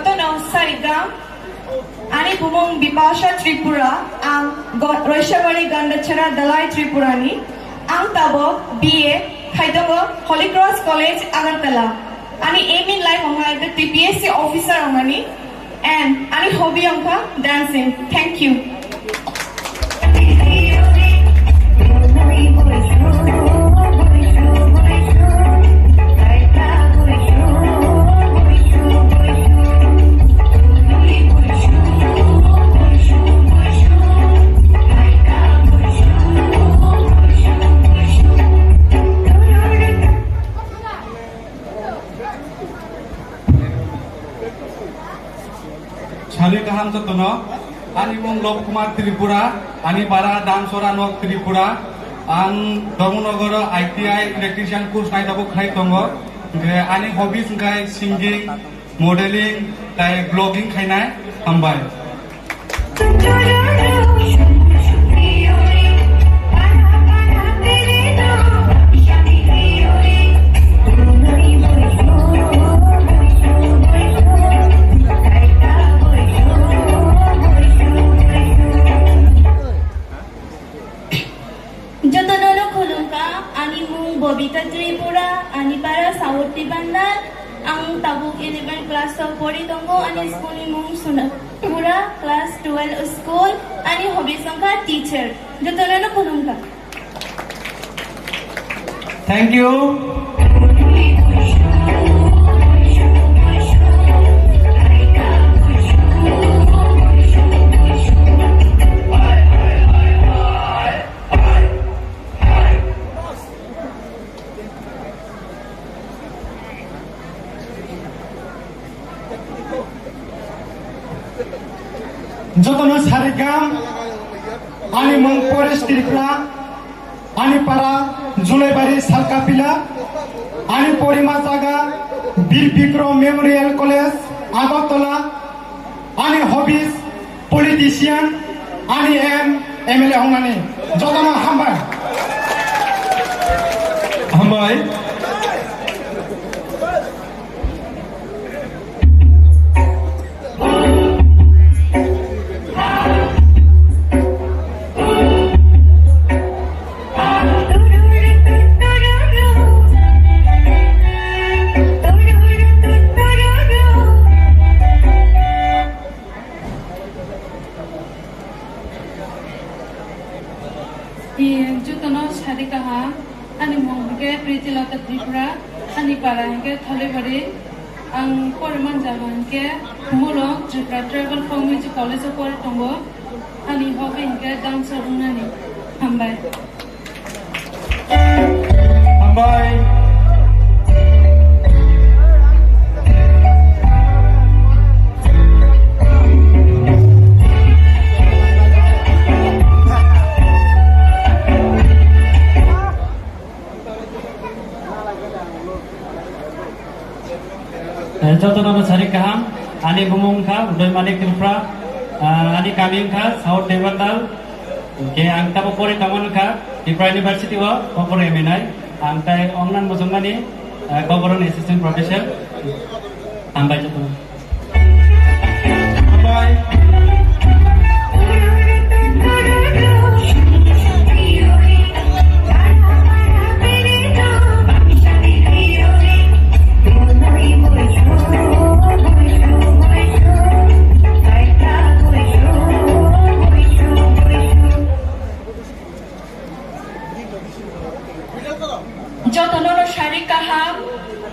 Jotono Sarigam, Ani Bumung Bipasha Tripura, Ang Roishamari Gandachara Dalai Tripurani, Ang Tabo, BA, Haidamo, Holy Cross College, Agartala. Ani aim in life onga the TPSC officer ongani, and Ani hobby onga dancing. Thank you. Chali kaham jotono, ani mung Lop Kumar Tripura, ani para dansora nok Tripura, ang Dharmanagara ITI electrician course nai tabo khai tongo, ani hobbies ngai singing, modeling, tai blogging khai nai hambai. Bobita Tripura, ani para Sauti Bandar, ang tabuk 11 class of Pori Tongo, ani school mung Sunapura, class 12 school, ani hobby sangka teacher. Jotono kulungka. Thank you. Jotono Sarigam, ani mung Forest Tripura, ani para Julaibari Salkapila, ani Porima Jaga, Bir Bikram Memorial College, Agartala, ani hobbies, politician, ani MLA hongani. Jotono hambai. Hambai. Jotono Sarikaha, ani mungke Pritilata Tripura, ani para hingke Thalibari, ang Poriman Jaban ke Mulong Tripura Travel for Music College of Pori Tongo, ani hobby hingke dancer unani. Hambai. Hambai. Jotono Sarikaham, ani Bumungka, Udai Malik Tripura, ani Kamingka, South Devandal, ke ang tabo Pori Tamanka, Tripura University wa Kopore Eminai, ang tai Ongnan Musungani, Koporon Assistant Professor, Hambai Jotono. Hambai. Jotono Sarikaham,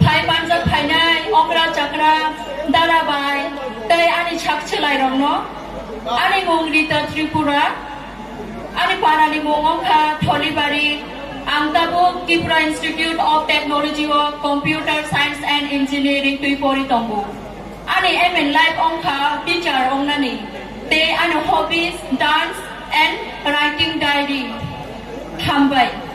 Thai Panja Painai, Okra Chakra, Darabai, Tai Ani Chakchelai Rono, Ani Mung Rita Tripura, Ani Parani Mungka, Tholibari, Angtabu, Tripura Institute of Technology of Computer Science and Engineering, Tripuri Tombu. Ani MN Life Onka, teacher Ongnani. They are hobbies, dance, and writing diary. Hambai.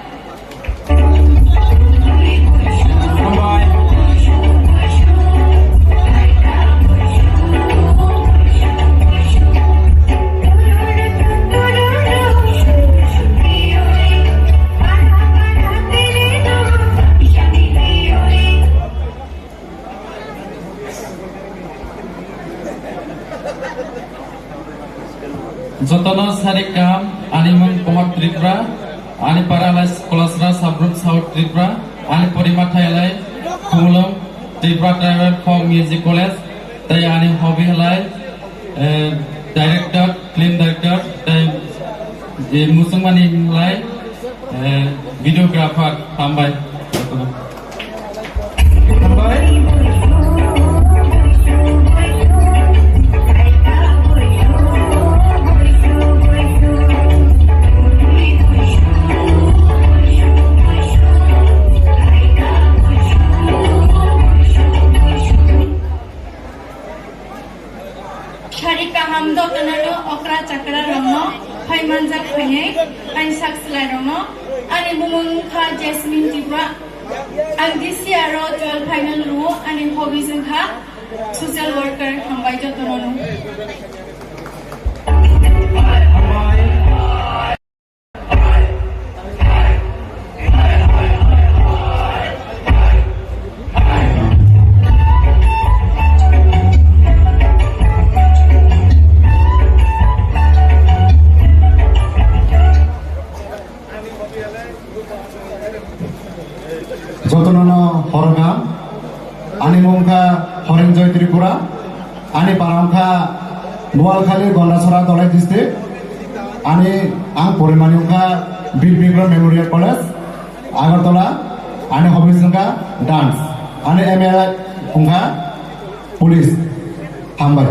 Jotono Sarikam, Animung Komar Tripura, Ani Paralais Kolasra Subgroup South Tripura, Ani Porima Thailai, Kumulong, Tripura Tribal Folk Music College, Tai Ani Hobby Halai, Director, Clean Director, Tai Musumani Lai, Videographer, Tambai. Shari kaham do tanalo okra chakra rongno phai manjak phaine ani sakslai rongno ani bumung kha Jasmine Tripura ang this year 12 final ru ani hobbies kha social worker hambai jotono Jotono Horogam, Ani Mungka Horenjoy Tripura, Ani Paramka Nualkhali Gondasora Dolai District, Ani Ang Porimaniungka Birbikram Memorial College, Agartala, Ani Hobbiesungka Dance, Ani ML Ungka Police, Hambai.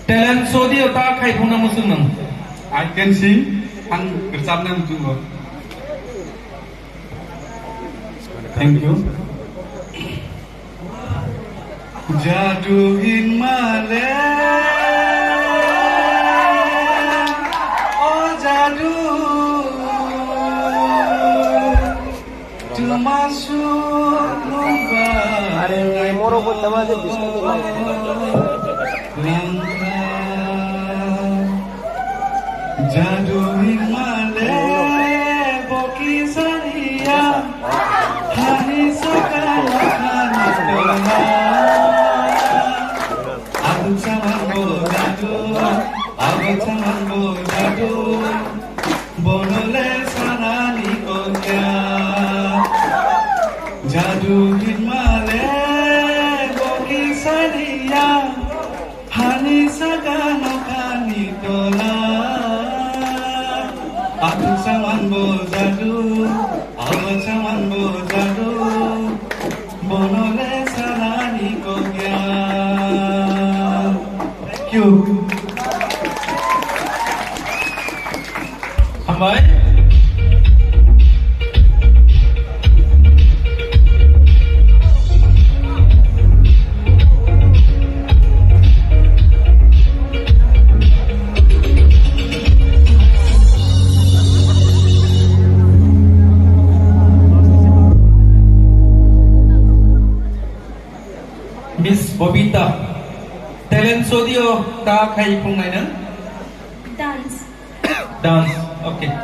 talent show dia tak kai phuna musung nang. I can sing ang kerjanya juga. Thank you. Jaduin male, oh jadu, termasuk lomba. Moro pun nama dia bisnis Jaduin male, boki saria, hari sekarang hari doa. Aku caman bo jadu, bonole sarani konya. Jaduin male, boki saria, hani sagano kani dola. Aku caman bo jadu, bonole sarani konya. Thank you. Hambai. Miss Bobita, talent show dia tak kai phung nai nang? Dance. Dance, okay.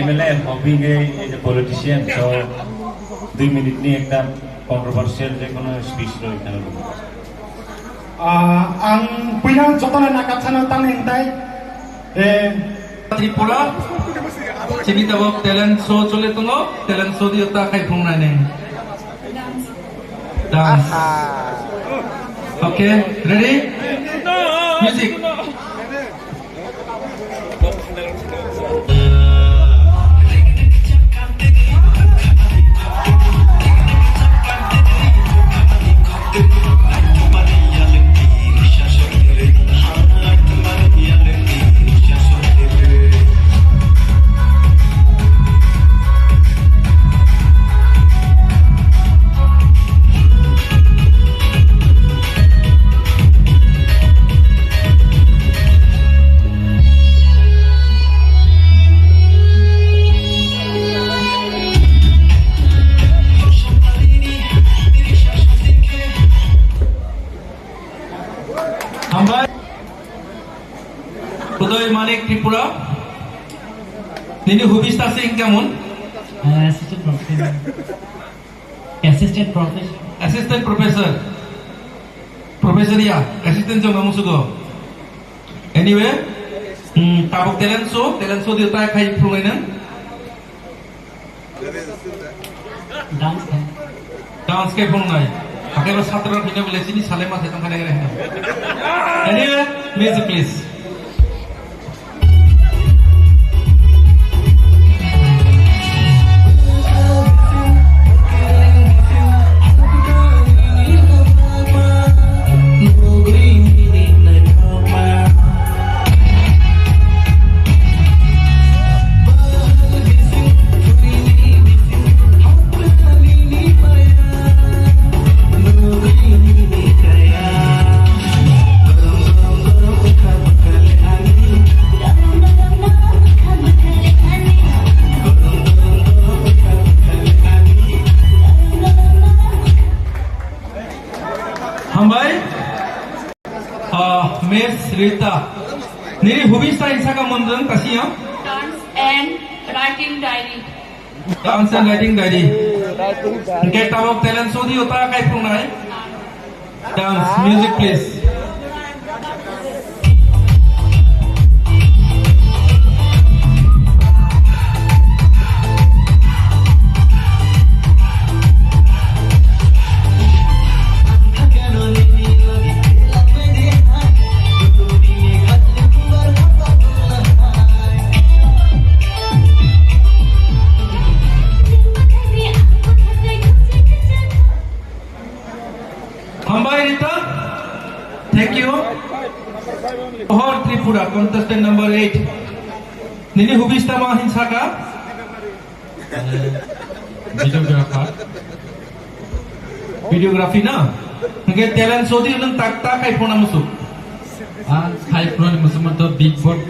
MLA hobby is a politician, so 2 minute ni ekta controversial je kono speech lo ikana. Ang punya jotonan nakapsanan tanging tay. Tripura, cerita wak talent show chole tu no, talent show dia tak kai phung nai nang. Dance. Okay, ready? Music. Udoy Manik Tripura. Nini hubista sing kemun? Assistant professor. Assistant professor. Assistant professor. Professor ya, assistant jo ngamu sugo. Anyway, tabuk talent show dia tak kai phung nai. Dance ke phung nai. Akhirnya satra punya boleh sini saling masih tengah negara. Anyway, music please. Miss Rita. Niri hubis ta insa ka mundang kasi yo? Dance and writing diary. Dance and writing diary. Writing down. Okay, tawag talent show di uta kay punay. Dance, music please. Hambai Rita, thank you. Ohor Tripura, contestant number 8. Nini hubis tama hinsa ka? Videographer. Videography na. Nge talent show di nang takta kay puna musuk. Hai Pro ni musuh tu beatbox.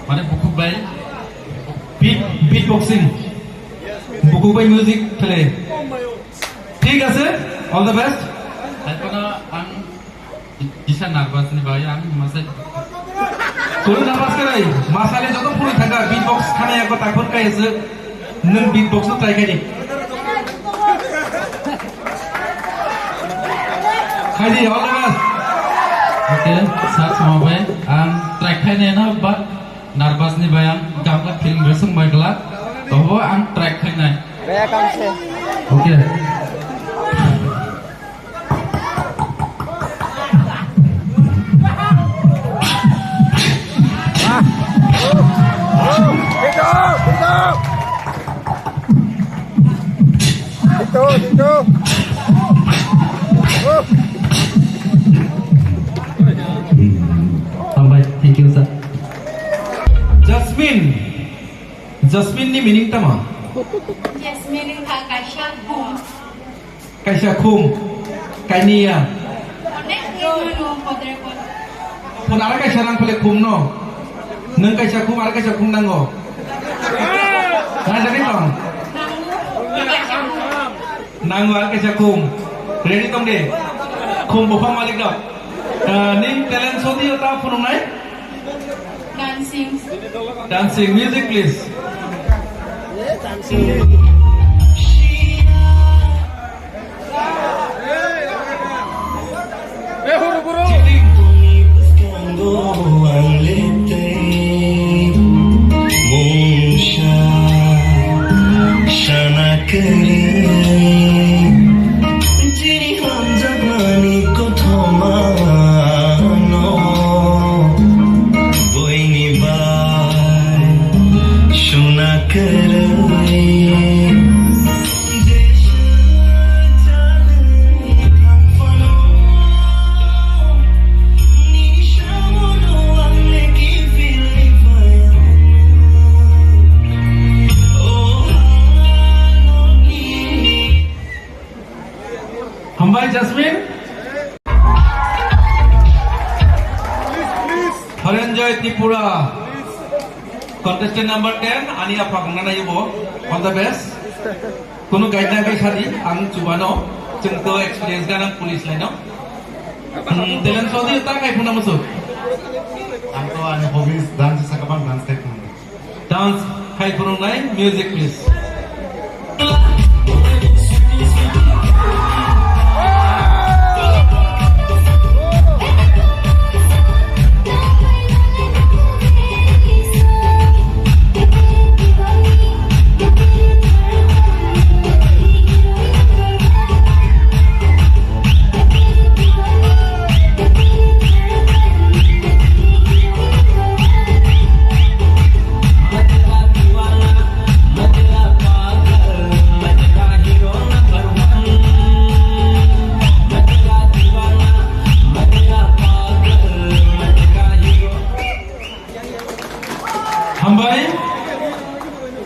Mana buku bay, Beatboxing. Buku by music play. ঠিক আছে, all the best. hai pada ang bisa nervous ni bay ang masa Kono napas karai, masale joto puri thaka beatbox khane ako takon kai ase. Nang beatbox no try kai di. Khai di, all the best. okay saat sama bay ang track hai ni na but nervous ni bay ang gamla feeling bersung bay gelak. Bahwa ang track hai ni. Kaya kamse. Okay. Dito. Sampai, thank you sir. Jasmine ni meaning tama. Jasmine ka kasya kum. Kaisha khum, kainia. Onek no podre ko. Pun ara kaisha rang pale khum no. Nang kaisha khum ara kaisha khum nango. Nah, jadi tong. Nango ara kaisha khum. Ready tong de. Khum bopang malik dok. Ning talent show di uta punung nai. Dancing, music please. Hambai Jasmine. Haranjoy Tripura. Contestant number 10, Ania Pakangana Yubo. All the best. Kuno guide kai sari ang cubano. Cengto experience ganang police line no. Talent show di uta kai puna musuk. Angko ane hobbies dance sa kapan dance kai pun. Dance kai punung nai, music please.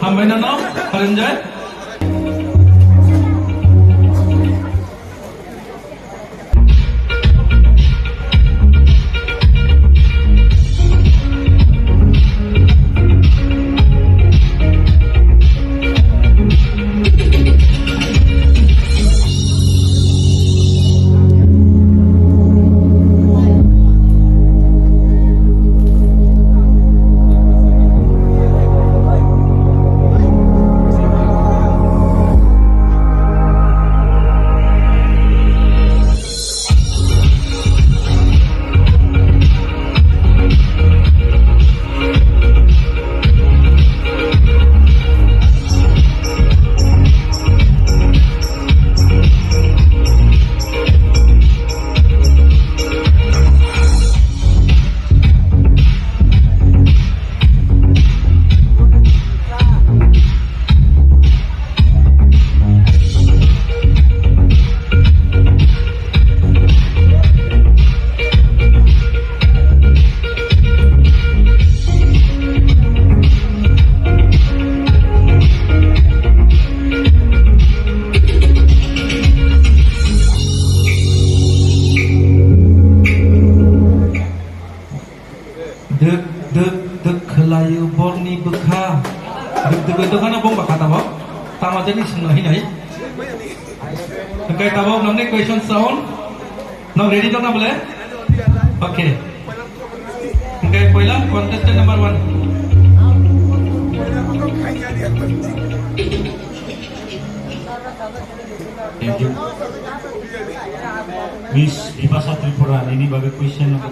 Hambai nano, Haranjoy. itu kan abang bakal tahu, sama jadi sengaja nih. Okay, tahu namanya question sound, now ready dong boleh? Okay. Okay, पहिला contestant number 1. Thank you. Miss Ipasa Tripura, ini bagai question apa?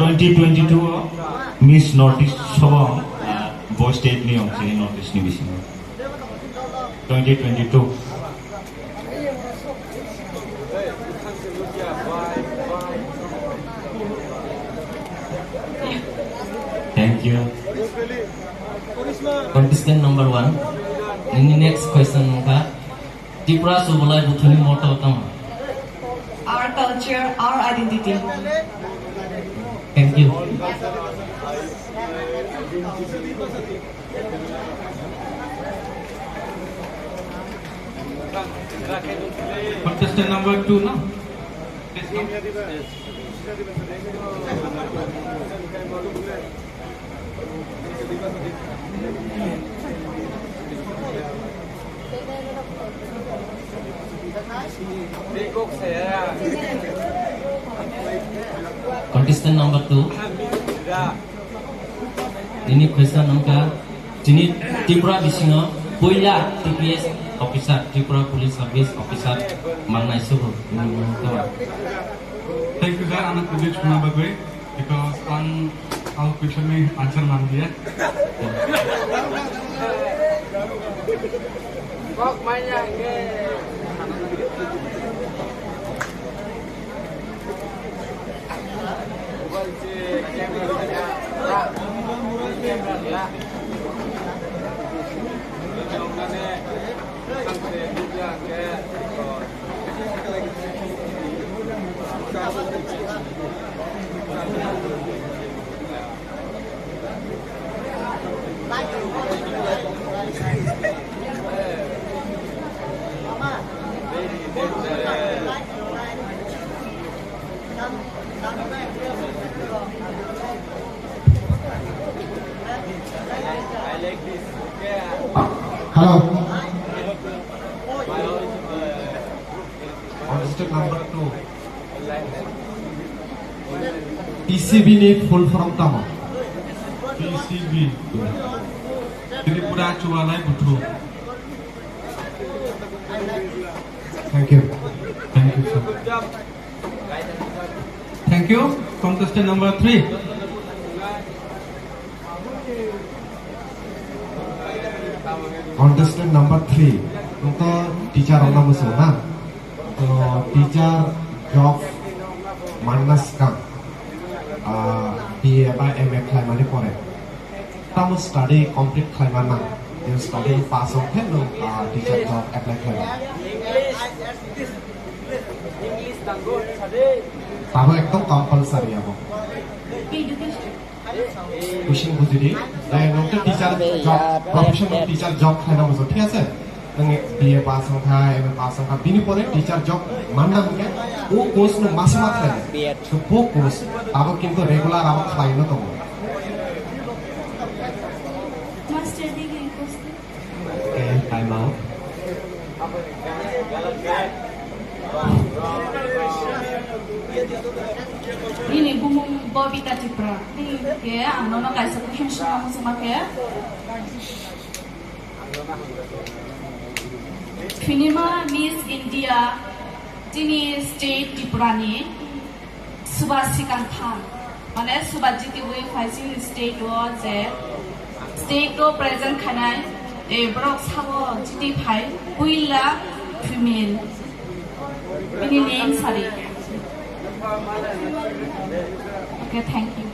2022 Miss Northeast Sabang, Boy State ni orang sini Northeast ni bising. 2022. Thank you. Contestant number 1. Ini next question ka. Tripura subulai buthuni motto tam. Our culture, our identity. Thank you. Contestant number 2 no? Contestant number 2. Ini question namka. Jini Tripura bisingo poila TPS officer, Tripura Police Service officer mangnai suruh. Thank you sir, anak tujuh cuma bagai because all question में answer मान दिया. Hello. Contestant number 2. TCB ni full from tama. TCB. Tripura Chualai Buthu. Thank you. Thank you sir. Thank you. Contestant number 3. Contestant number 3 untuk teacher orang musuh teacher job manas kang BA by MA climate pore tamu study complete climate you study pass on hello teacher job apply climate tahu ekdom compulsory abo Pushing bujuri, dan untuk teacher job, professional teacher job খাইনা বুঝো ঠিক আছে তুমি BA pass সংখ্যা MA pass সংখ্যা বিনি পরে teacher job মাননা কে ও course ন মাসে মাত্র লাগে তো ও কোর্স আবার কিন্তু রেগুলার আবার খাইনো তো master degree course okay time out Ini bumung Bobita Tripura. Ini ya, anono kaisa question sama ke. Finima Miss India, Tini State Tripura ni Subhasikan Khan. Mana Subhajiti we facing state was state to present kanai brok sawo jiti phai puila female. Ini name sorry. Okay, thank you.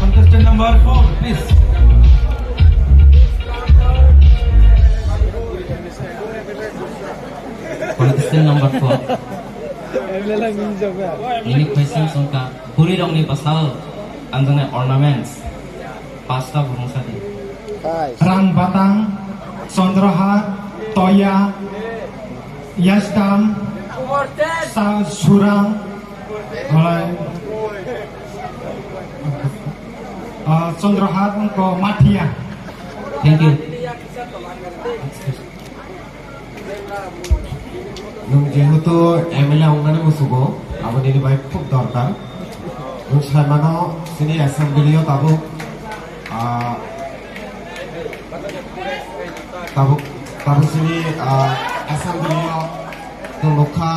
Contestant number 4, please. Contestant number 4. Ini question songka Buri rongni pasal andone ornaments. Pasta burung sadi. Rang Batang, Sondrahat, Toya, Yasdam, Surang, Chandrahat ko Mathia. Thank you. Nung যেহেতু MLA অঙ্গনে বসবো আপনি নিবাই খুব দরকার nung সাইমানো সিনি অ্যাসেম্বলিও তাবুক তাবুক সিনি অ্যাসেম্বলিও তো লোখা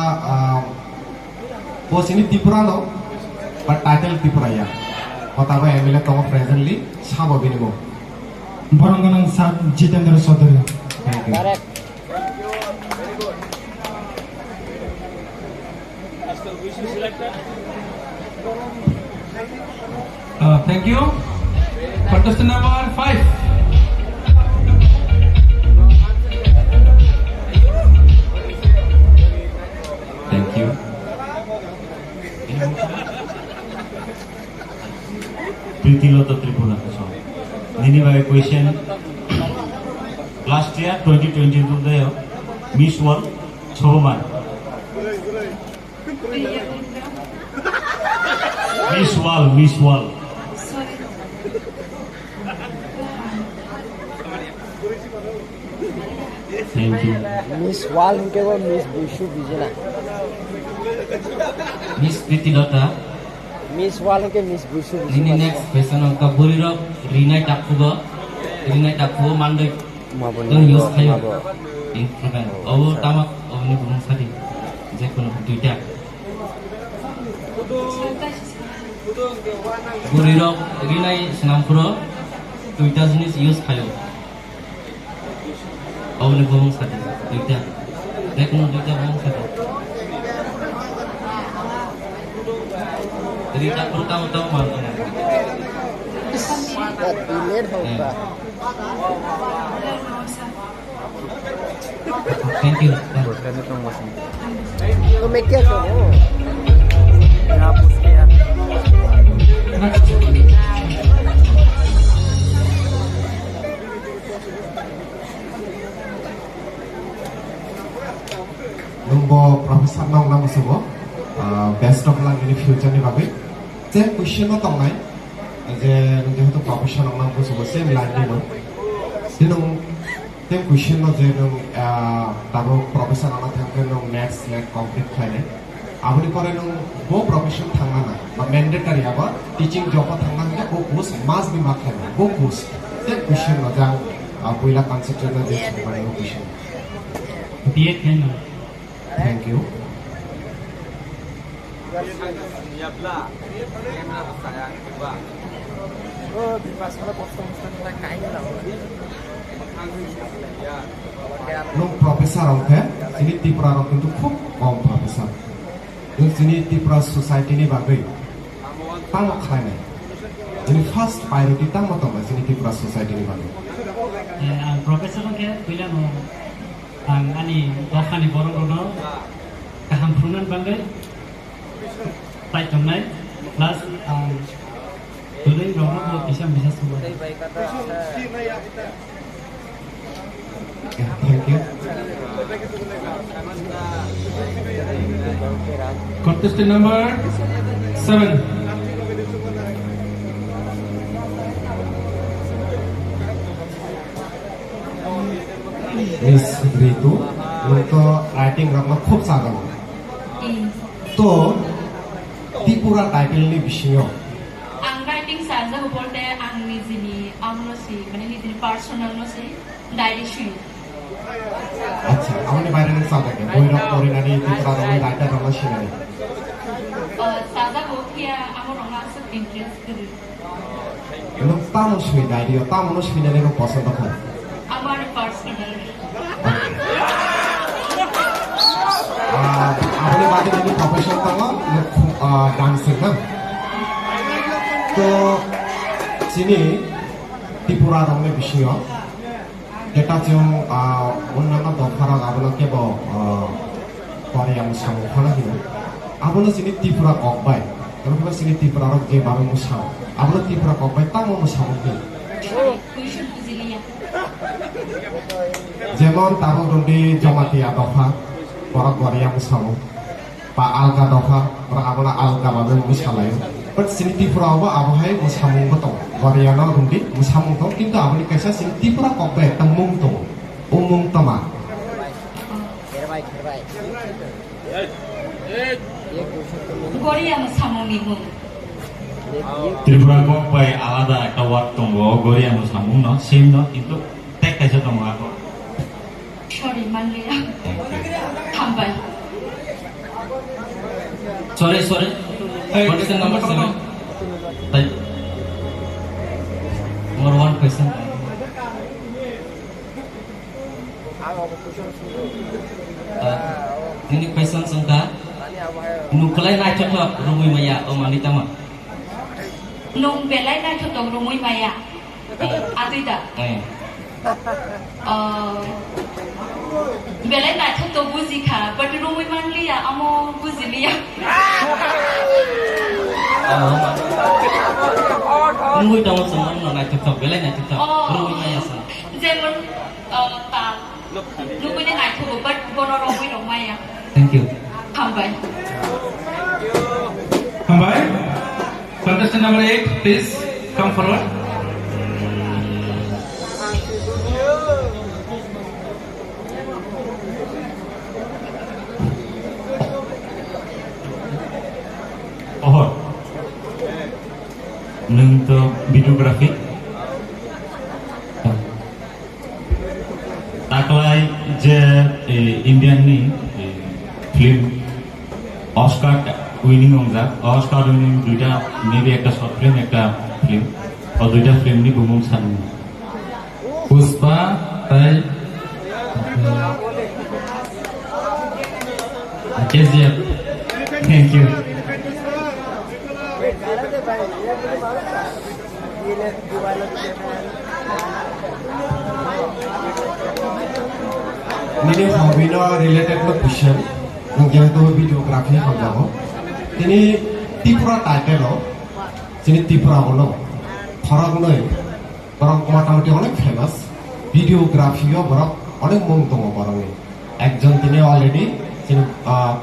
ও সিনি ত্রিপুরানো বা টাইটেল ত্রিপুরাইয়া তাবো এমএলএ তম প্রেজেন্টলি সাবো বিনিমো বরঙ্গনং সাব Jitendra Chaudhury thank you Correct. Thank you. Contestant number 5. Thank you. Pritilota Tripura. Niniva question. Last year, 2022, there, Miss World, Choman. Miss World. Sorry. Thank you. Miss Wal hingke bo Miss Bushu bijela. Miss Pritilota. Miss Wal hingke Miss Bushu Ini next question ka Burirok Rinai Tapugo Mandai. Don't use kayo. Instrument. Oh, tamak. Oh, ini belum tadi. Saya pun tidak. Burirok Rinai Senampuro. Twitter jenis use kayo. Oh, ini belum tadi. Tidak. Saya pun tidak belum tadi. Jadi tak perlu tahu mana. Delayed hoga. Thank you. तो मैं क्या करूँ? Nunggu Profesor Nong nama semua, best of luck in the future ni babi. Saya question no tong nai, je nunggu tu Profesor Nong nama semua same line ni no. Jadi nung, saya question no je nung, tahu Profesor Nong thangke nung next complete kaya ni. Abu ni kore nung bo profession thangna na, mandatory apa, teaching job thangna ni bo course must be mak kaya, bo course. Saya question no jang, puila consider na je cuma ni question. Dia kan. Thank you. Nung profesor orang sini Tripura orang itu খুব কম profesor. Nung sini Tripura society ni bagai, tang khai ni. Jadi first priority tang mau tahu sini Tripura society ni bagai. Ang profesor ke pila mo ang ani dokhani borong rono kaham prunan bangai pai tomnai plus ang tuloy rono ko bisa semua. Thank you. Contestant number 7. Miss Ritu, untuk writing ramah खूब सागर. तो Tripura title ni bisingyo. Ang writing saja bolte ang nijini amno si, mane nijini personal no si, diary sheet. अच्छा, आपने बारे में सागर के, बोई रख कोरी नदी Tripura ramai writer ramah sinari. Saja bokia amo ronga se interest kiri. Nung tamu sui diary, tamu no sui nari no pasal tak kan. Amar personal. आपने बात ini profession tama, dancing kan. तो sini Tripura ramai bisingyo. Kita cium unna dokara abuna kebo kori yang samu kana hino. Abuna sini Tripura kokbai. Kalau kita sini Tripura orang je baru musam. Abuna Tripura kokbai tamu musam ni. Kuishu buzilia. Jemon tahu rundi jamati adofa. Orang kori yang samu. Pa alga dofa. Orang abuna alga baru musalayo. but sini Tripura ba abahai musamung betul. Goriana gundi musamung to, kintu abani kaisa sini Tripura kokbe temung to, umung tama. Garia সামনি মুং ত্রিপুরা ককবাই আলাদা একটা word দঙ্গো Garia মুসামুং ন same ন কিন্তু take কাইসা দङ আকৌ sorry মানলিয়া থামবাই Sorry. Question number 7. Type. More one question. Ini question sangka. Nukulai naik cocok rumui maya omanita mah. นงเบลไลน่าจะตกรุมุยมายะอาตุยตะเบลไลน่าจะตกบุจิค่ะบัดรุมุยมันเลียอโมบุจิเลีย Rumui dong semua no naik cocok, belai naik cocok. Rumui maya san. เจมันตาลูกไม่ได้หายถูกบัดบนรมุยดอกไม้อะ Thank you. ทำไป Hambai, contestant number 8, please come forward. Oh, untuk videografi. Taklai je Indian ni film Oscar winning ongjak Oscar winning duita maybe ekta short film ekta film or duita film ni bumung san Puspa, tai, KGF. thank you Ini hobby no related to question. Mungkin itu videografi hamjabo. Ini Tripura title lo. Sini Tripura bolo. Farak noi. Barang motamoti অনেক famous. Videography ও barang অনেক মন্তব্য barang ini. একজন তিনি already sini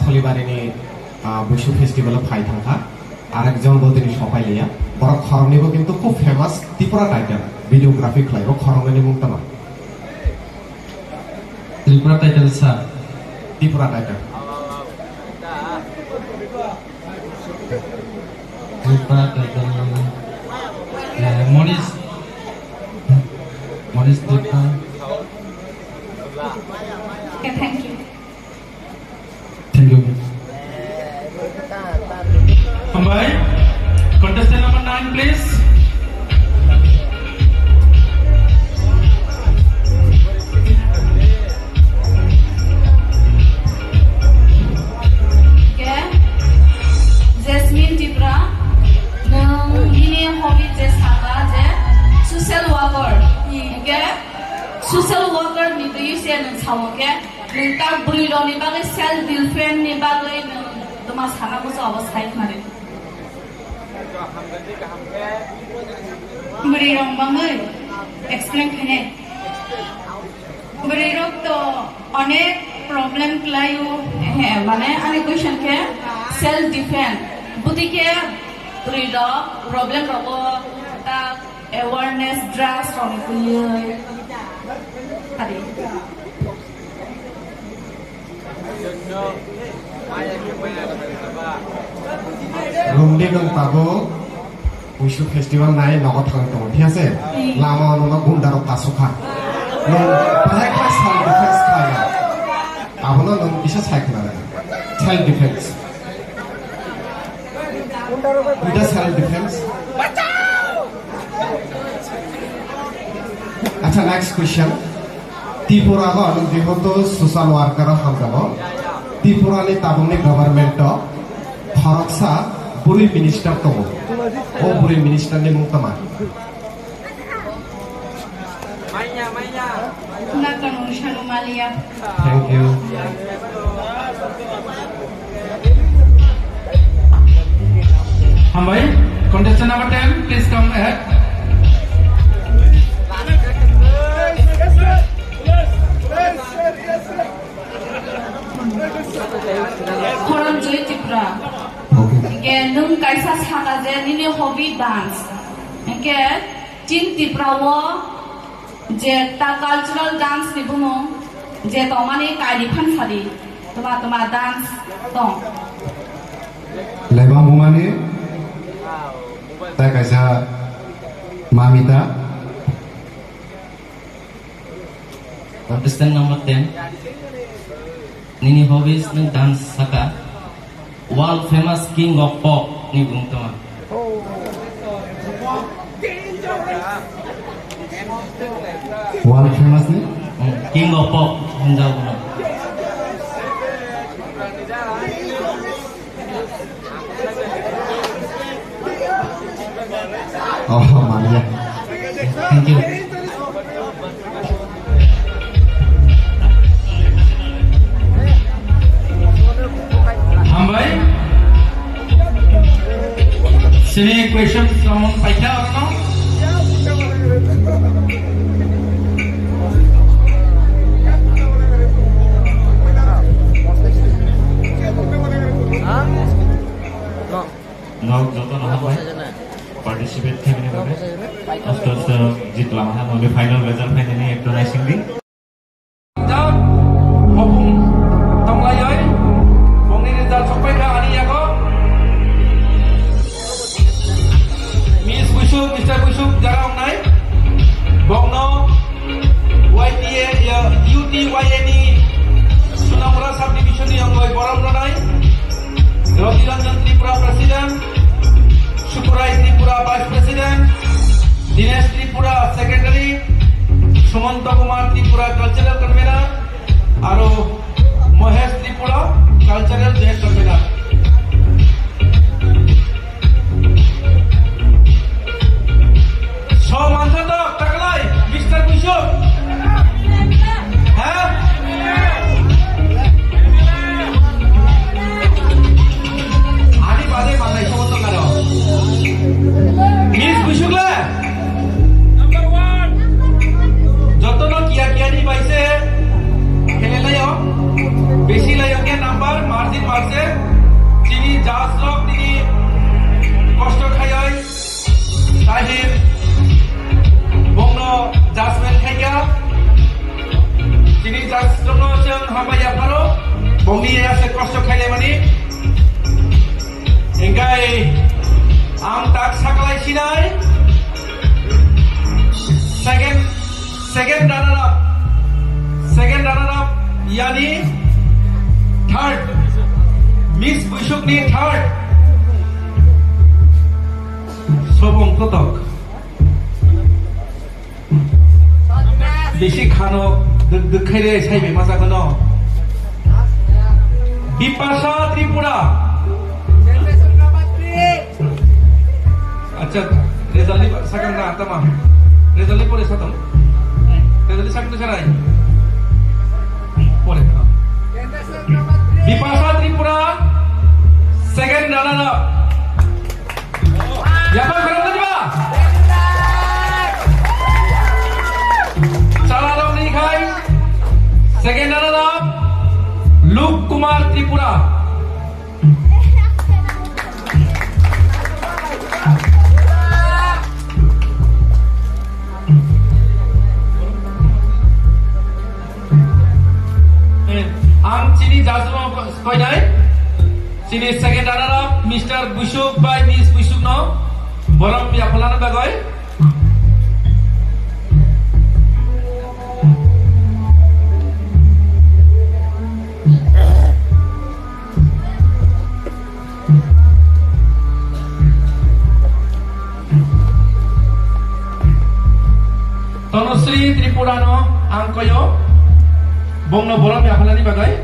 থলিবারি ni Baishu ফেস্টিভ্যালে phi থাকা আরেকজন বল তিনি সবাই লিয়া বড় খরনিব কিন্তু খুব ফেমাস ত্রিপুরা টাইটেল ভিডিওগ্রাফি খাইব খরনি মুক্তমা Tripura title sa. Tripura title Tripura title. Monis Tripura. Okay, thank you. Thank you. Hambai, contestant number 9, please. Okay. Jasmine Tripura, nang ini hobby jasa je social worker. Okay. Social worker ni tu isi nang sama ke. Nang tak beri lo ni bagai self defense ni bagai nang tumas sana kuso awas kai kemarin. Beri rong bangai explain kene. Beri rong to अनेक problem क्लायो है माने अनेक question के self defence बुद्धि के ब्रीडो problem रहो ता awareness drugs from कुलियो अरे রুমডি নং পাবো উইশু ফেস্টিভ্যাল নাই নগদ থাং দङ ঠিক আছে লামা নং গুন্ডারক কাসুখা নং বাহাই ক্লাস সেলফ ডিফেন্স খায়া আবনো নং কিসা সাইখনা সেলফ ডিফেন্স এটা সেলফ ডিফেন্স আচ্ছা নেক্সট কোয়েশ্চন ত্রিপুরা গো নং যেহেতু সোশ্যাল ওয়ার্কার হামজাব ত্রিপুরানি তাবুনি গভর্নমেন্ট খরকসা বুড়ি মিনিস্টার দङ ও বুড়ি মিনিস্টারনি মুং তমা Nakano Shanumalia. Thank you. Hambai, contestant number 10, please come ahead. Horan Joy Tripura. Okay. Ke nung kaisa saka je nini hobby dance. Ke tin tiprawo je ta cultural dance ni bumo je tomani kari phan sari toma dance tong. Lebang bumani tak kaisa mamita. Contestant number 10. Nini hobbies nung dance saka. World famous king of pop ni bung tama. World famous ni? King of pop hindaw ko. Oh, Maria. Thank you. Hambai. Sini question someone paita or no? No, joto na hambai. Participate thekne babe. Aste jitlam ha nobe final result finally ekto naising di. Jam. Hopung tonglayoi. Bongni result sampai ke ani ya ko. Miss Busuk, Mr. Busuk jarang naik. Bongno YTA ya UTYNE Sunamura subdivision yang loy boram naik. Rodiranjan Tripura President, Syukurai Tripura Vice President, Dinesh Tripura Secretary, Sumanto Kumar Tripura Cultural Convener, Aro Mohesh Tripura Cultural Joint Convener. So Manjata Takalai, Mr. Bishop. Huh? Ani bade mandai somoto karo. Miss Bishukla. Number 1. Jotono kia ni baise. Khele layo. Beshi layo ke number margin marse. Chini jas lok tini kosto khayoi. Tahir Bongno Jasmine Khaiga Chini jas jono cheng hamaya pharo. Bongni ya se kosto khaile mani. Engkai am tak sakalai sinai. Second runner up yani third Miss Bushuk ni third Sobong Kotok Beshi khano dekhaire saibe masa kono Bipasha Tripura अच्छा result ni sakang na tama result ni pore satam result sakang tu sarai pore Bipasha Tripura second runner up Yapa berapa coba Salah ni khai second runner up Luke Kumar Tripura Am Chini Jasmo Koinai Chini second runner up Mr. Bushuk by Miss Bushuk no Boram ya pelana bagoi Tonosri Tripura no angkoyo Bongno bolam ya pelani bagai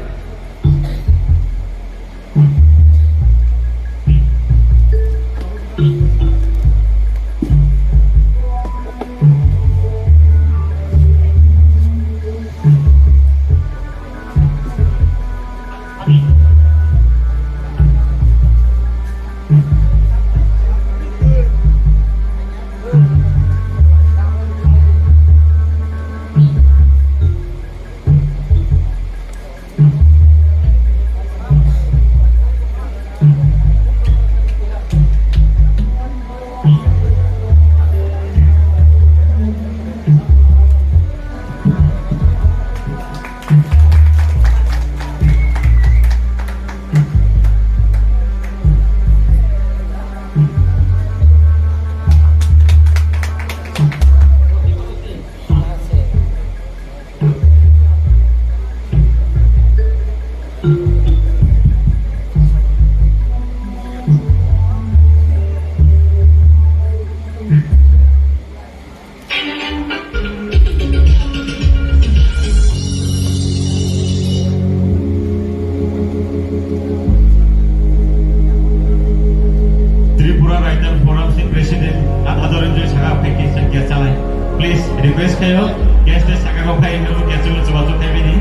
Tripura writer forum से president आदरणीय saga फेकी संख्या चलाए please request कयो guest saga को phi नु के चलो चबातो फेमिनी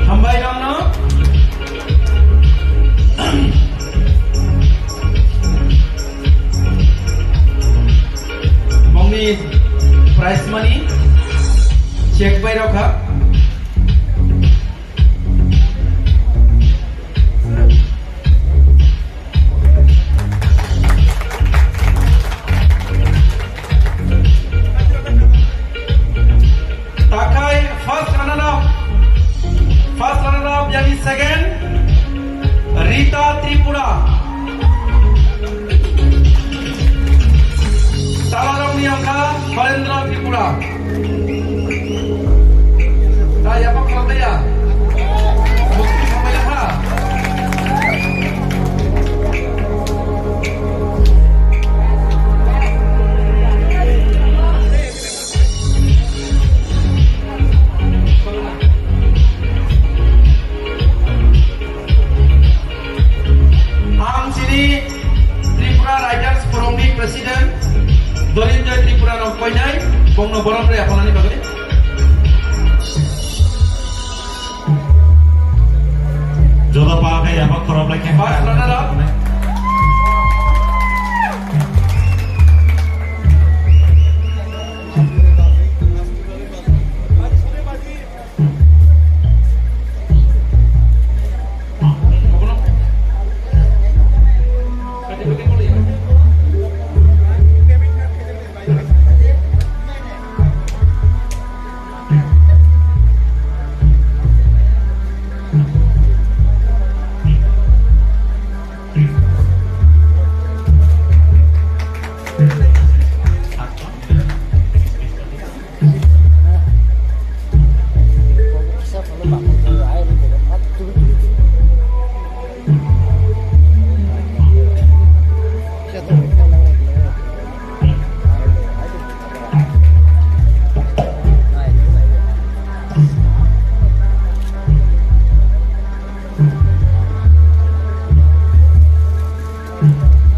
हमबाय दंनो मंगनी प्राइस मनी चेक बाय रखा First runner-up yani second Rita Tripura. Talaram Niyangka Balendra Tripura. Saya apa kalau dia? Bukti sampai ha. Tripura Riders Forum ni Presiden Dorinjoy Tripura no koinai bongno borom re apalani bagai jodoh pakai apa korup lagi First runner-up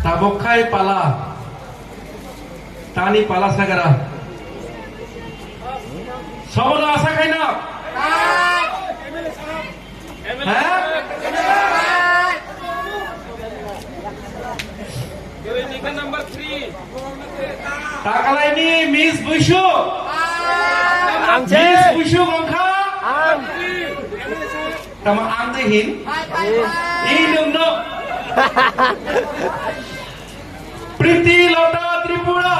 Tabokai pala Tani pala sagara Sobono asa kaina Number 3 Takala ini Miss Bushu Miss Bushu Gongka Tama ang tehin Inung no Priti Lota Tripura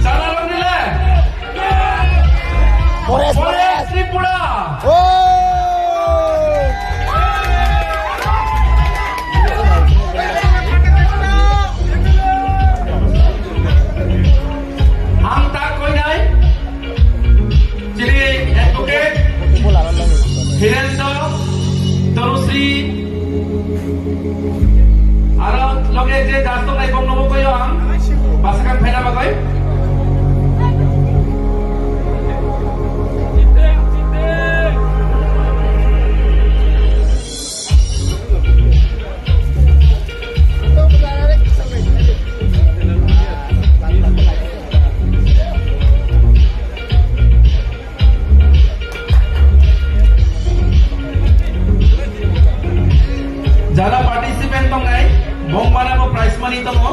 Salam nila Forest Tripura Ang takoy nai Jadi advocate Hirendo Terusri Aro loge je dastok na ibong nomo kayo ang Basakan pena ba kayo? Jala participant tong ngai bong mana ko prize money to mo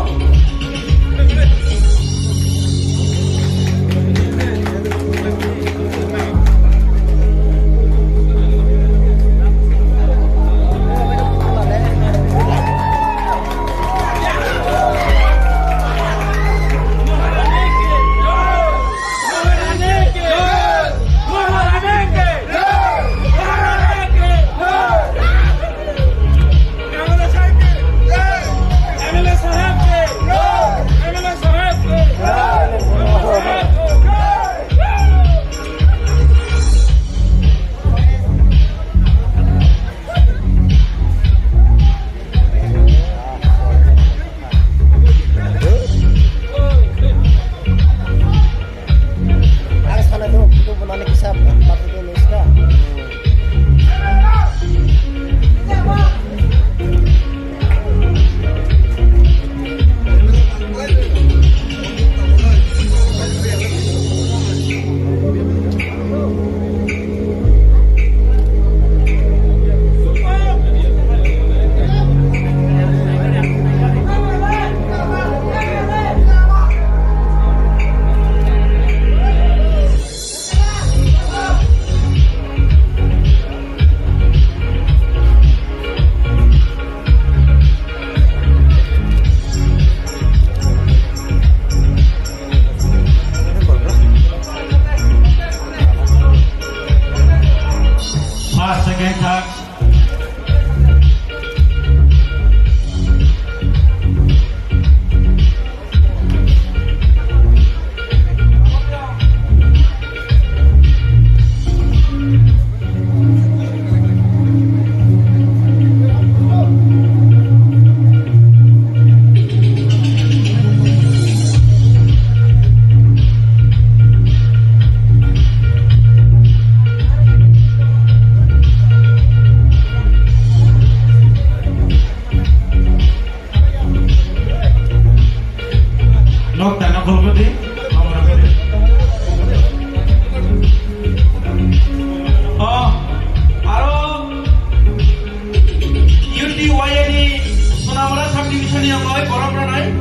UTYNI Sunamura Subdivision yang baik borong ranai.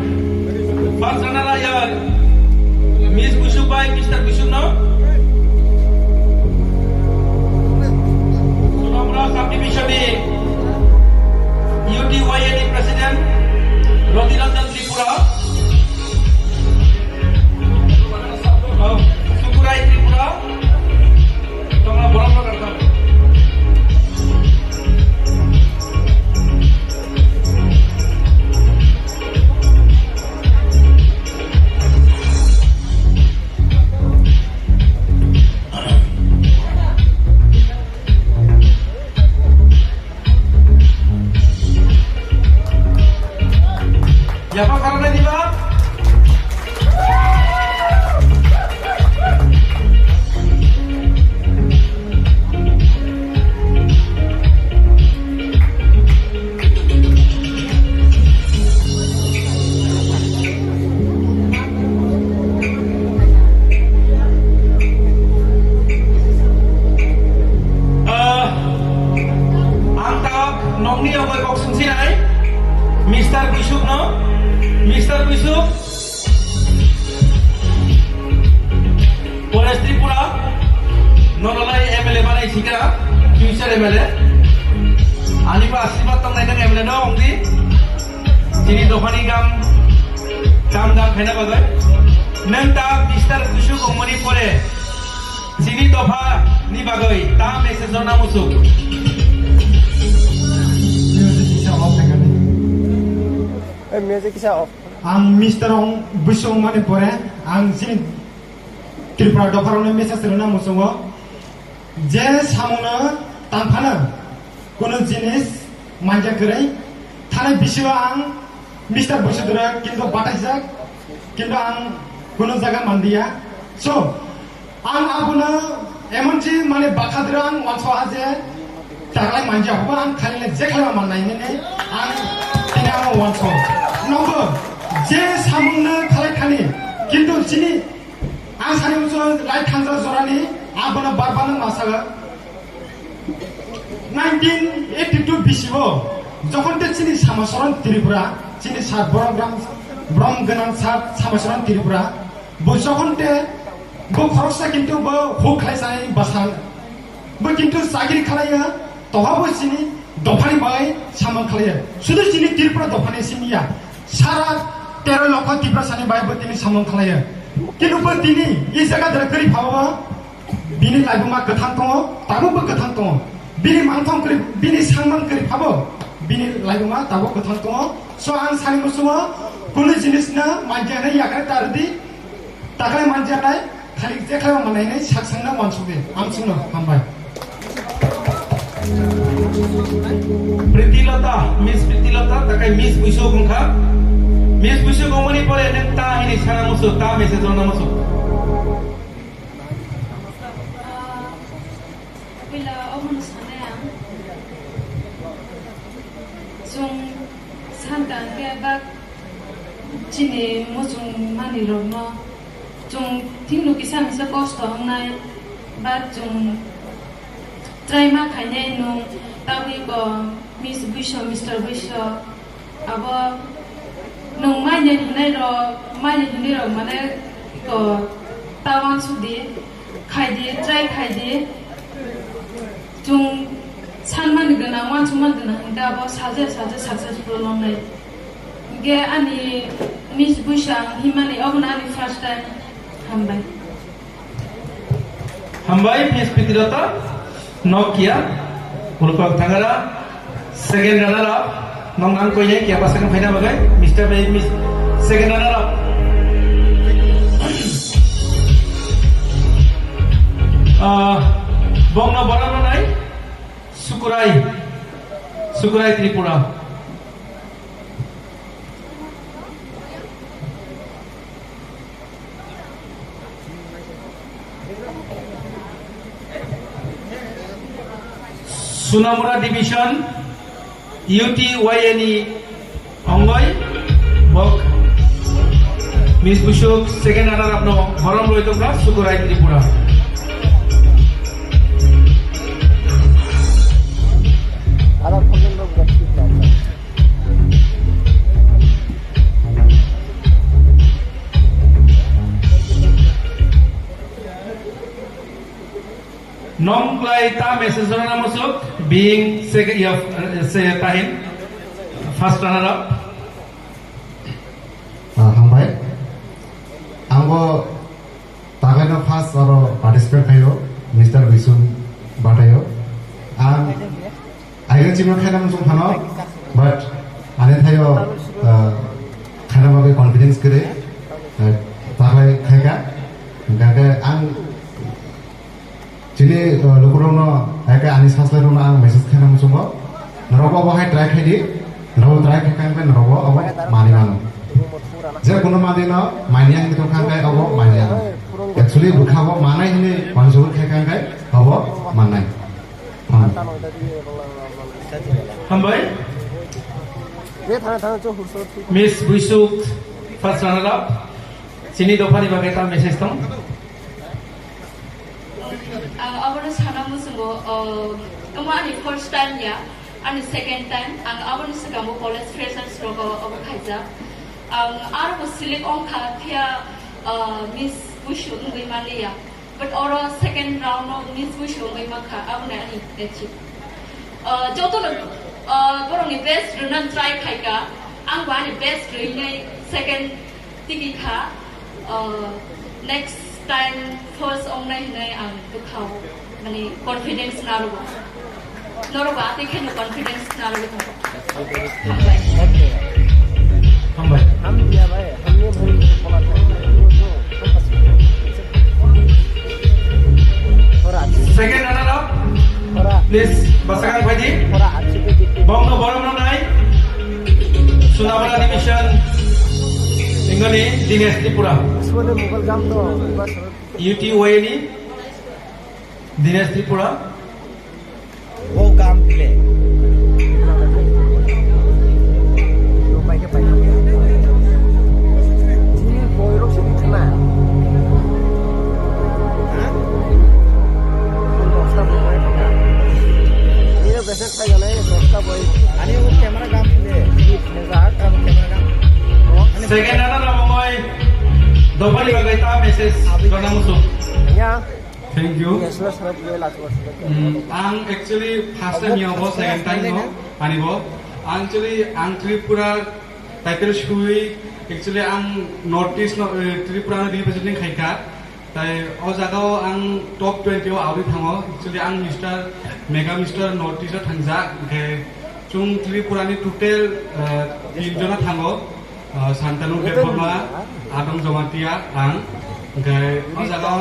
Baksana layar Miss Busuk baik Mr. Busuk no. Sunamura Subdivision ni UTYNI President Rodiranjan Tripura. Sukurai Tripura. Tolong borong ranai. Siapa karena di bawah? Angkat nongni yang baik boxing sini, Mr. Bishop no. Mr. Bishop Polres Tripura Nololai MLA banai sikra future MLA Anipa asibat tong naidang MLA no ongdi Jini dofani gam khaina bagai Neng ta Mr. Bishop ongmani pore Jini dofa ni bagai ta message na musuk Music is off. Ang Mr. Ong Busong mani pore ang sini Tripura dofarone message rona musungo je samona tanphana kono jinis manja krai thane biswa ang Mr. Busudra kinto batajak kinto ang kono jaga mandia so ang abuna emonji mane bakadra ang wanso aje taklai manja hoba ang khalile je khala mannai ne ang tina wanso nomor je samungna khalai khani kintu sini ang sani muso lai khanja jorani abona barbana masaga 1982 bisibo যখন তে চিনি সামসরণ ত্রিপুরা চিনি সাত বরগ্রাম ব্রম গনান সাত সামসরণ ত্রিপুরা বো যখন তে বো খরচা কিন্তু বো হো খাইসাই বাসান বো কিন্তু চাকরি খালাইয়া তহাবো চিনি দফানি বাই সামন খালাইয়া শুধু চিনি ত্রিপুরা দফানি চিনিয়া সারা 13 লক্ষ ত্রিপুরা সানি বাই বো তিনি সামন খালাইয়া কিন্তু বো তিনি এই জায়গা ধরে করি ভাবা বিনি লাইবুমা গথান দङ তাবো বো গথান দङ বিনি মানথং করি বিনি সাংমান করি ভাবো bini laibunga tabo gothang tongo so ang sani musumo kunu jinis na manjana yakare tardi takale manjana khali je khala manai nai saksang na mansube amsuno hambai Pritilota Miss Pritilota takai Miss Busu gungkha Miss Busu gomani pore neng ta ini sana musuh ta message na musuh Bila omun sana yang Jung santan ke bak cini mujung mani rono jung tinglu kisah misa kosto nai bat jung traima kanya nung tawi ko Miss Busho Mr. Busho abo nung manya hunai ro mana ko tawang sudi khai di try khai di jung 산만 그나 완충만 그나 근데 뭐 사제 successful lonely ge ani Miss Bushang himani ognani first time hambai Miss Pritilota Nokia muluk thangara second runner up nong angko ye kya pasang phaina bagai Mr. Miss second runner up bongna barana nai Sukurai Tripura Sunamura Division UTYNI Ongoi Bok Miss Bushuk second runner up no Horom Loitongka Sukurai Tripura Ada pun belum berarti. Nong klay ta message na masuk being second year say tahin first runner up. Hambai, anggo tagana first oro participate kayo, Mr. Visun Batayo. Ayo cuma kena musung pano, but ane tayo kena bagai confidence kere, tagai kaya, kaya ang jadi lukurono, kaya anis hasle rono ang message kena musung ko, narobo bahai try kedi, narobo try kaya kan narobo abo mani mano. Jika kuno mandi no, mani yang itu kan kaya abo mani yang, actually bukan mana ini konsul kaya kan abo mana. Hambai, Miss Busuk first runner up. Sini dopa di bagai tam message tong. Abang sana musuh kemarin first time ya, and second time, abang sekarang college freshers logo abang kaisa. Arab select on kathia Miss Busuk ngai Malaysia, but orang second round of Miss Busuk ngai Makkah abang ni achieve. Jodoh orang ni best runner try kaika, angwa ni best runner second tinggi next time first online ni ang tukau, mani confidence naruba, naruba ati kena confidence naruba. Hambai. Second runner up. Please, Basakan Bhaji. Bongno Boromno Nai. Sunawala Division. Ingoni Dinesh Tripura. UTY ni Dinesh Tripura. Oh, gameplay. Second runner up moy dobali bagai ta message kana musuh. Thank you. Ang actually first time yo bo second time no ani bo. Actually ang Tripura title shui actually ang notice no Tripura representing khaika. Tai o jagao ang top 20 o auri thango actually ang Mega Mr. Notice thangja ke chung Tripura ni total 3 jona thango. Santanu Depoma, Adang Jomatia, ang gay Ozagao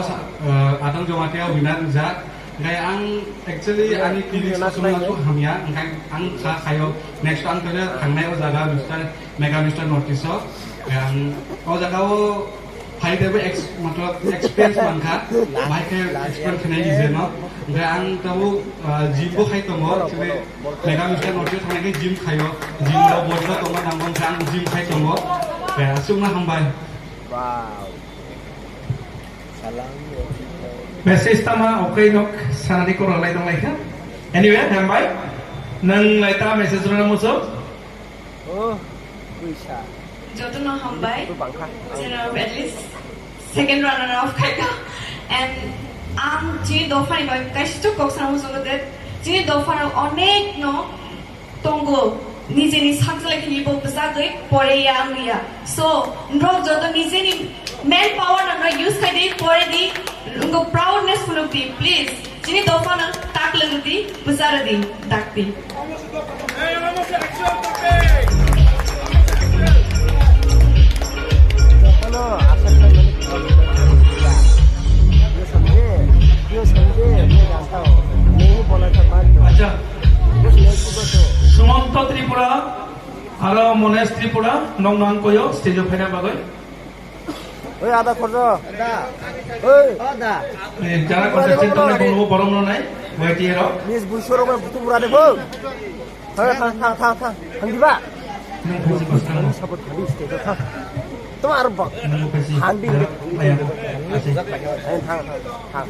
Adang Jomatia winner Zak, gay ang actually ani kiri sumang tu hamia, ang kayo next ang kaya hangnai Ozaga Mega Mr. Notiso, yang Ozagao high level experience mangka, Michael experience kena izeno, gay ang tahu jimbo kai tomo, actually Mega Mr. Notiso hangai gym kayo, gym lo bodo tomo nangong sang gym kai tomo. Ya, sungguh hambai. Wow. Salam. Message tama okay nok sanadi ko lalai dong lai kan. Anyway, hambai. Nang lai ta message na musuh. Oh, bisa. Jodoh no hambai. General at least second runner of kaika. And jini dofa ni bagai kaisi tu kok sana musuh tu. Jini dofa onek no tunggu. Nije ni sakjala ki libo besagai pore ya anglia. So, ndrok jodoh nije ni manpower na use kai pore di ungo proudness fuluk di please. Jini dofa na tak lagu di besar di tak di. Acha. Sumanto Tripura, Aro Mones Tripura, nong nong koyo stage of final bagai. Oi, ada korjo. Ada. Oi, ada. Jara contestant tong nai bolu borom no nai, wait hero. Miss Bushoro ma butu pura de bol. Thang. Handi ba? Nong phosi pasang. Sabut handi stage thang. Tum arba. Nong phosi. Handi. Ayan. Thang.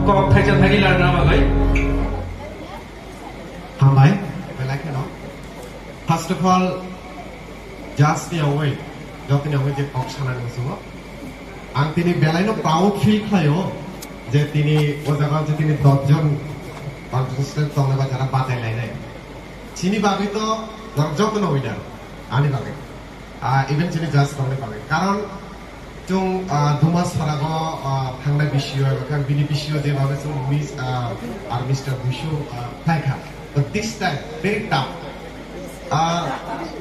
kok thaja thagi lar na bagai Hambai, belai ke no. First of all, just the away, jotin away je kok sanan musuh. Ang tini belai no proud feel khayo, je tini o jaga je tini 10 jon contestant tong leba jara batai lai nai. Chini babi to jotin no winner, ani babi. Even chini just tong leba babi. Karon chung dumas farago thangna bishiyo, kan bini bishiyo je babi chung Miss R Mr. Bushu Thaika. But this time, very tough.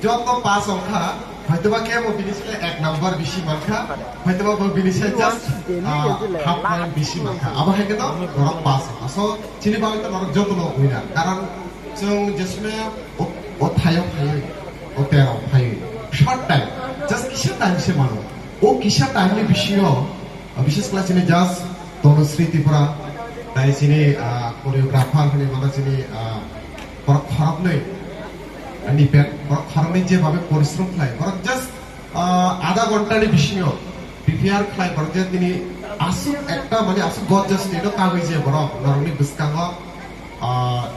যত পাঁচ অংখা হয়তো বা কেমন বিনিশে এক number বেশি মার্কা হয়তো বা বিনিশে জাস্ট হাফ পয়েন্ট বেশি মার্কা আবার হয় কিন্তু নরক পাঁচ অংখা সো চিনি পাবে তো নরক যত উইনার কারণ जों जिसमें ओ थायो फायो ओ तेरो फायो शॉर्ट टाइम जस्ट किसा टाइम से मानो ओ किसा टाइम में बिशियो विशेष क्लास में जस्ट तनुश्री त्रिपुरा তাই চিনি কোরিওগ্রাফার হলে মানে চিনি খারাপ নয় নিপেট খারাপনি যেভাবে পরিশ্রম খায় বরং জাস্ট আধা ঘন্টার বিষয় প্রিপেয়ার খায় বরং যে তিনি আসু একটা মানে আসু গড জাস্ট এটা কাগজ যে বরং নরমনি বুসকাঙ্গ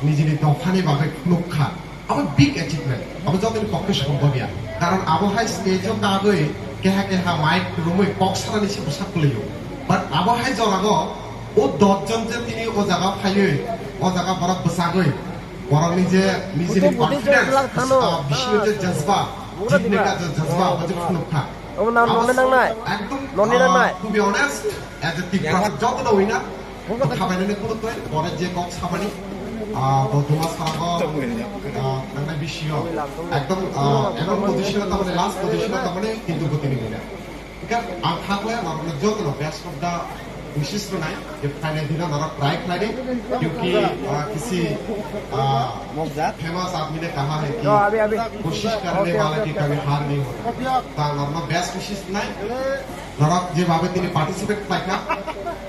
নিজের দফানি ভাবে লক্ষা আমার বিগ অ্যাচিভমেন্ট আমার যত পক্ষে সম্ভব ইয়া কারণ আবহাওয়া স্টেজও কাগজ কেহা কেহা মাইক রুমে পক্সারা নিচে পোশাক লইও বাট আবহাওয়া জগাগ ও 10 জন যে তিনি ও জায়গা ফাইয়ে ও জায়গা বড় বসাগই বরং নিজে নিজের কনফিডেন্স বিষয় যে জজবা জিতনে কা যে জজবা যে ফুলখা একদম to be honest as a Tipra যত না উইনার খাবাইনে কোনো তো পরে যে কক সাবানি বদমাস সাগো মানে বিষয় একদম এমন পজিশনে তাহলে লাস্ট পজিশনে তাহলে কিন্তু গতি নিবে কারণ আম থাকলে আমরা যত না বেস্ট অফ দা कोशिश तो नहीं कि फाइनल दिन हमारा ट्राई करें क्योंकि किसी फेमस आदमी ने कहा है कि कोशिश करने वाला की कभी हार नहीं होता तो हमारा बेस्ट कोशिश नहीं नरक जे बाबे तिनी पार्टिसिपेट पाइका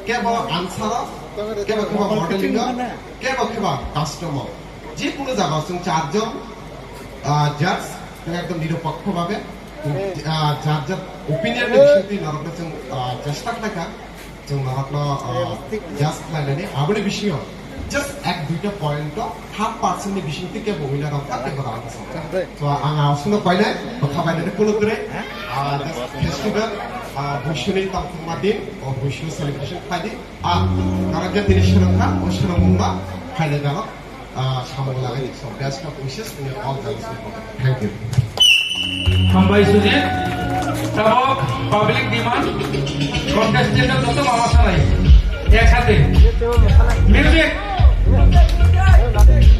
के बो आंसर के बो मॉडलिंग के बो कास्टमर जे কোনো জায়গা जों চারজন জাজ একদম নিরপেক্ষ ভাবে চারজন ওপিনিয়ন বিষয়টি নরক जों চেষ্টা থাকা जों नरकनो जस्ट लाइननि आबनि बिसियो जस्ट एक दुइटा पॉइंट 0.5% नि बिसिंति के बविना रखा के बरा तो आं आसुनो पाइले बखाबाइने कोनो करे फेस्टिवल बुशुनि तमथुमा दिन ओ बुशु सेलिब्रेशन फाइदि नरक दिनि सुरंखा ओ सुरंगुंबा फाइले गानो सामो लागाय so best of wishes in all times thank you हामबाय सुजित तब पब्लिक डिमांड कॉन्टेस्टेंट যত মামা চালাই একসাথে মিউজিক